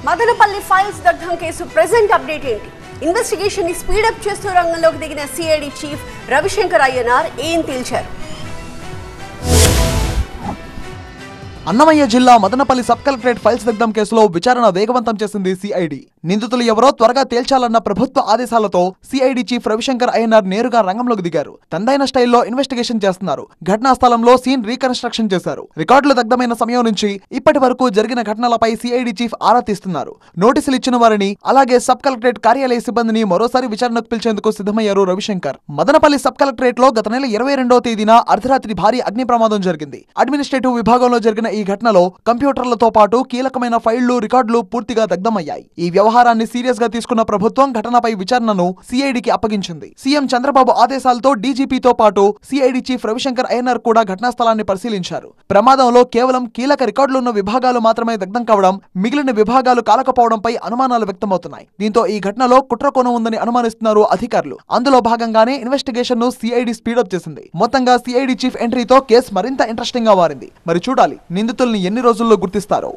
Madanapalle files దగ్ధం case present update ఏంటి? Investigation ని స్పీడప్ చేస్తూ రంగంలోకి దిగిన సిఐడి చీఫ్ రవిశంకర్ అయ్యనార్ ఏం తేల్చారు? అన్నమయ్య జిల్లా మదనపల్లి సబ్ కలెక్టరేట్ ఫైల్స్ దగ్ధం కేసులో విచారణ వేగవంతం చేసింది సిఐడి. నిందితులు ఎవరో త్వరగా తేల్చాలన్న ప్రభుత్వ ఆదేశాలతో సిఐడి చీఫ్ రవిశంకర్ అయ్యనార్ నేరుగా రంగంలోకి దిగారు. తనదైన స్టైల్లో ఇన్వెస్టిగేషన్ చేస్తున్నారు. ఘటనా స్థలంలో సీన్ రీకన్స్ట్రక్షన్ చేశారు. రికార్డులు దగ్ధమైన సమయం నుంచి ఇప్పటి వరకు జరిగిన ఘటనలపై సిఐడి చీఫ్ ఆరా తీస్తున్నారు. నోటీసులు ఇచ్చిన వారిని అలాగే సబ్ కలెక్టరేట్ కార్యాలయ సిబ్బందిని మరోసారి విచారణకు పిలిచేందుకు సిద్ధమయ్యారు రవిశంకర్. మదనపల్లి సబ్ కలెక్టరేట్ లో గత నెల 22వ తేదీన అర్ధరాత్రి భారీ అగ్ని ప్రమాదం జరిగింది. అడ్మినిస్ట్రేటివ్ విభాగంలో జరిగిన ఈ ఘటనలో కంప్యూటర్లతో పాటు కీలకమైన ఫైళ్లు, రికార్డులు పూర్తిగా దగ్ధమయ్యాయి. ఈ వ్యవహారాన్ని సీరియస్ గా తీసుకున్న ప్రభుత్వం ఘటనపై విచారణను సిఐడికి అప్పగించింది. సీఎం చంద్రబాబు ఆదేశాలతో డీజీపీతో పాటు సిఐడి చీఫ్ రవిశంకర్ అయ్యనార్ కూడా ఘటనా స్థలాన్ని పరిశీలించారు. ప్రమాదంలో కేవలం కీలక రికార్డులున్న విభాగాలు మాత్రమే దగ్ధం కావడం, మిగిలిన విభాగాలు కాలకపోవడంపై అనుమానాలు వ్యక్తమవుతున్నాయి. దీంతో ఈ ఘటనలో కుట్రకోణం ఉందని అనుమానిస్తున్నారు అధికారులు. అందులో భాగంగానే ఇన్వెస్టిగేషన్ ను సిఐడి స్పీడప్ చేసింది. మొత్తంగా సిఐడి చీఫ్ ఎంట్రీతో కేసు మరింత ఇంట్రెస్టింగ్ గా మారింది. మరి చూడాలి నిందితుల్ని ఎన్ని రోజుల్లో గుర్తిస్తారో.